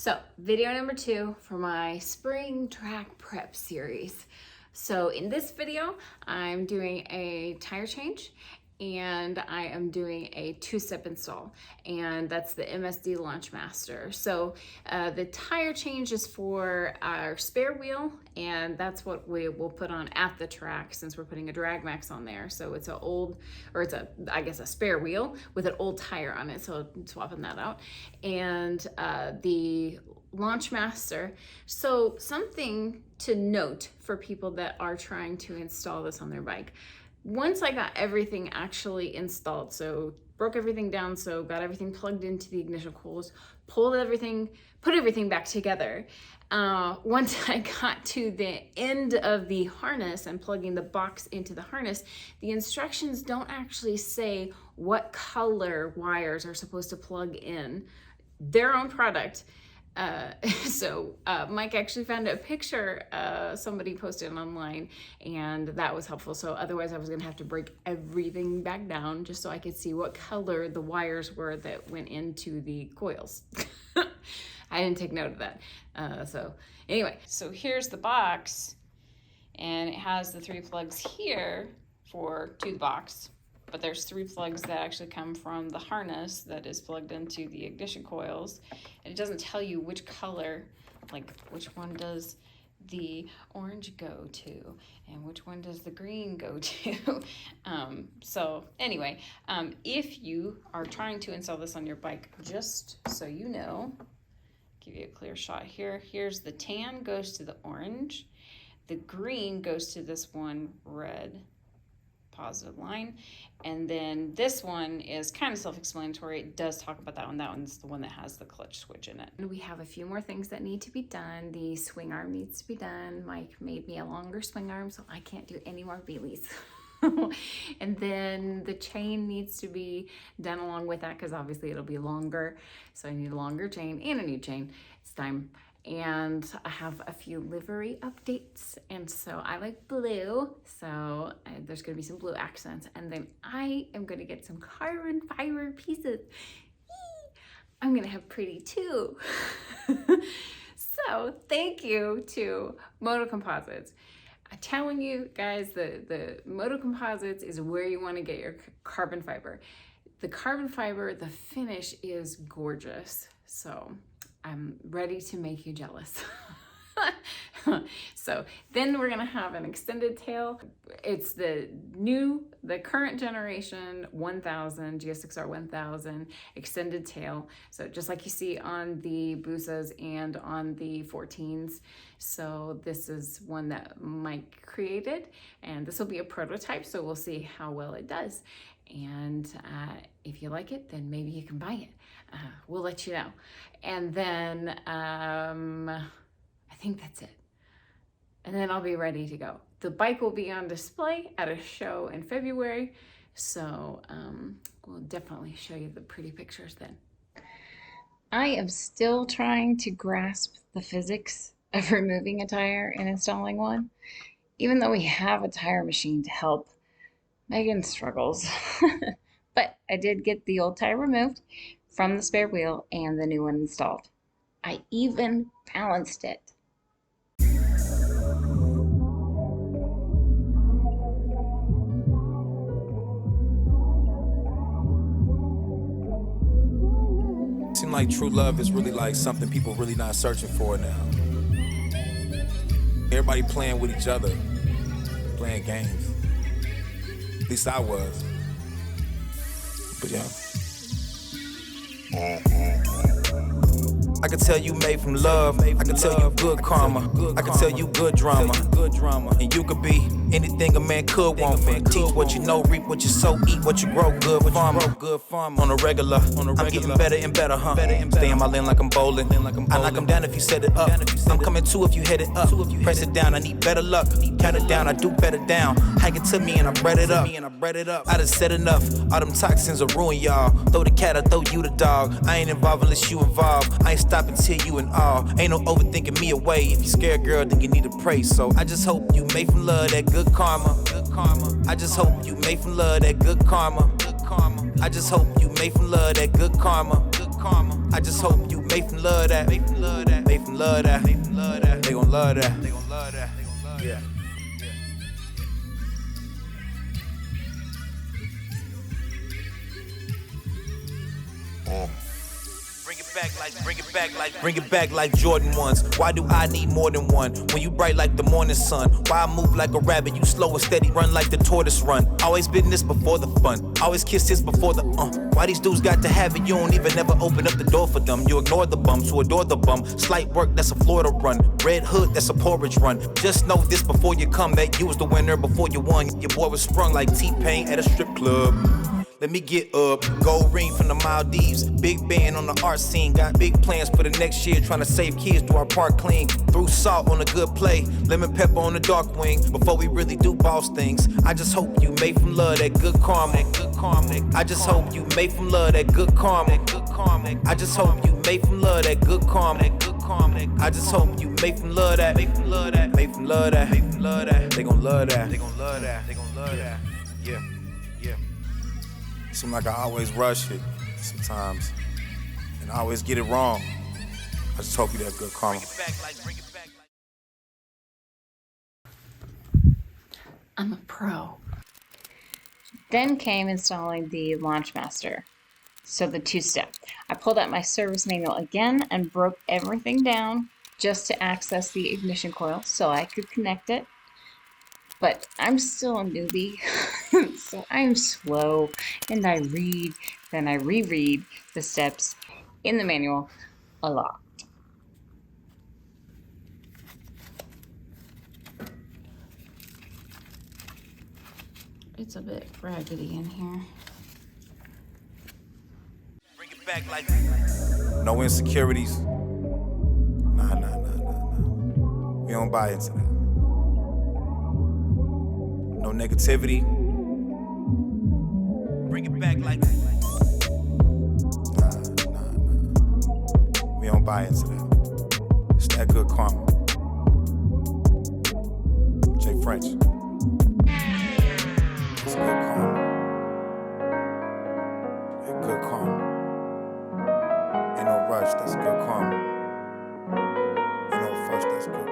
So, video number 2 for my spring track prep series. So in this video, I'm doing a tire change and I am doing a 2-step install, and that's the MSD Launch Master. So the tire change is for our spare wheel, and that's what we will put on at the track since we're putting a dragmax on there. So it's I guess a spare wheel with an old tire on it, so I'm swapping that out. And the Launch Master. So something to note for people that are trying to install this on their bike. Once I got everything actually installed, so broke everything down, so got everything plugged into the ignition coils, put everything back together. Once I got to the end of the harness and plugging the box into the harness, the instructions don't actually say what color wires are supposed to plug in. Their own product. So Mike actually found a picture somebody posted online, and that was helpful. So otherwise I was gonna have to break everything back down just so I could see what color the wires were that went into the coils. I didn't take note of that. So anyway, so here's the box, and it has the 3 plugs here to the box. But there's 3 plugs that actually come from the harness that is plugged into the ignition coils. And it doesn't tell you which color, like which one does the orange go to and which one does the green go to. So anyway, if you are trying to install this on your bike, just so you know, give you a clear shot here. Here's the tan goes to the orange. The green goes to this one red positive line, and then this one is kind of self-explanatory. It does talk about that one. That one's the one that has the clutch switch in it. And we have a few more things that need to be done. The swing arm needs to be done. Mike made me a longer swing arm, so I can't do any more wheelies. And then the chain needs to be done along with that, because obviously it'll be longer, so I need a longer chain and a new chain. It's time. And I have a few livery updates, and so I like blue, so there's going to be some blue accents, and then I am going to get some carbon fiber pieces. I'm going to have pretty too. So thank you to Motocomposites. I'm telling you guys, the Motocomposites is where you want to get your carbon fiber. The carbon fiber, the finish is gorgeous, so I'm ready to make you jealous. So then we're gonna have an extended tail. It's the current generation 1000, GSXR 1000 extended tail. So just like you see on the Busas and on the 14s. So this is one that Mike created, and this will be a prototype, so we'll see how well it does. And if you like it, then maybe you can buy it. We'll let you know. And then I think that's it. And then I'll be ready to go. The bike will be on display at a show in February, so we'll definitely show you the pretty pictures then. I am still trying to grasp the physics of removing a tire and installing one. Even though we have a tire machine to help, Megan struggles. But I did get the old tire removed from the spare wheel and the new one installed. I even balanced it. Seems like true love is really like something people really not searching for now. Everybody playing with each other, playing games. At least I was. But yeah. I can tell you made from love. I can tell you good karma. I can tell you good drama. And you could be anything a man could want. Teach what you know, reap what you sow, eat what you grow. Good farmer. On a regular, I'm getting better and better, huh? Stay in my lane like I'm bowling. I knock them down if you set it up. I'm coming too if you hit it up. Press it down, I need better luck. Count it down, I do better down. Hang it to me and I bread it up. I done said enough. All them toxins will ruin y'all. Throw the cat, I throw you the dog. I ain't involved unless you involved. I ain't stopping till you and all. Ain't no overthinking me away. If you scared, girl, then you need to pray. So I just hope you made from love that good karma. I just hope you made from love that good karma. I just hope you made from love that good karma. I just hope you made from love that. Made from love that. Made from love that. Made from love that. They gon' love that. They gon' love that. They gon' love that. Yeah. Bring it back like Jordan ones. Why do I need more than one? When you bright like the morning sun. Why I move like a rabbit, you slow and steady, run like the tortoise run. Always been this before the fun. Always kiss this before the Why these dudes got to have it? You don't even ever open up the door for them. You ignore the bums who adore the bum. Slight work, that's a Florida run. Red hood, that's a porridge run. Just know this before you come, that you was the winner before you won. Your boy was sprung like T-Pain at a strip club. Let me get up, gold ring from the Maldives. Big band on the art scene. Got big plans for the next year. Trying to save kids, do our part clean. Threw salt on a good play, lemon pepper on the dark wing. Before we really do boss things, I just hope you made from love that good karma. That good karma. I just hope you made from love that good karma. That good karma. I just hope you made from love that good karma. That good karma. I just hope you made from love that. Made from love that. Made from love that. Made from love that. They gon' love that. They gon' love that. They gon' love that. Yeah. Yeah. Seem like I always rush it sometimes, and I always get it wrong. I just hope you that good karma. I'm a pro. Then came installing the Launch Master. So the two-step. I pulled out my service manual again and broke everything down just to access the ignition coil so I could connect it. But I'm still a newbie, so I'm slow, and I read, then I reread the steps in the manual a lot. It's a bit raggedy in here. Bring it back like no insecurities. Nah. We don't buy into that. No negativity. Bring it back like nah. We don't buy into that. It's that good karma. Jay French. It's good karma. That good karma. Ain't no rush, that's good karma. Ain't no fuss, that's good karma.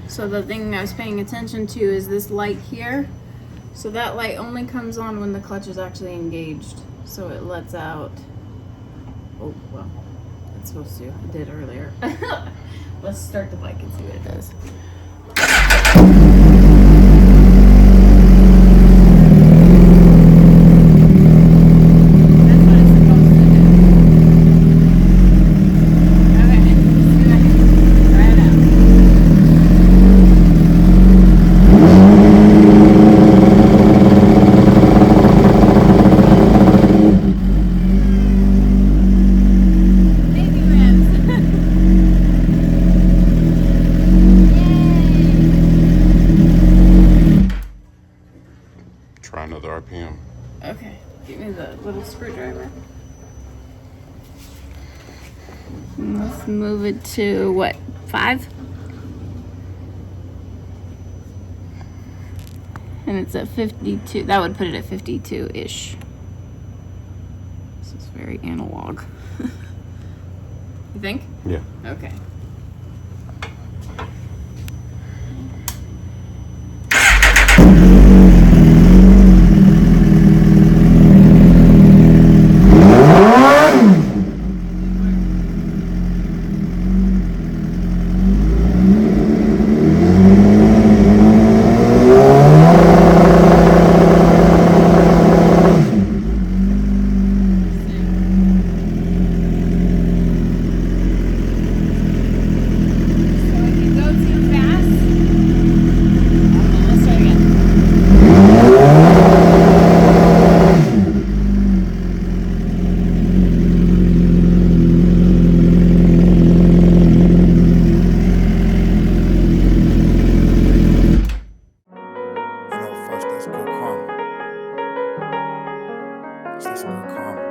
So the thing I was paying attention to is this light here. So that light only comes on when the clutch is actually engaged. So it lets out, oh, well, it's supposed to, it did earlier. Let's start the bike and see what it does. Try another RPM. Okay, give me the little screwdriver. And let's move it to what, 5? And it's at 52. That would put it at 52-ish. This is very analog. You think? Yeah. Okay. That's good karma.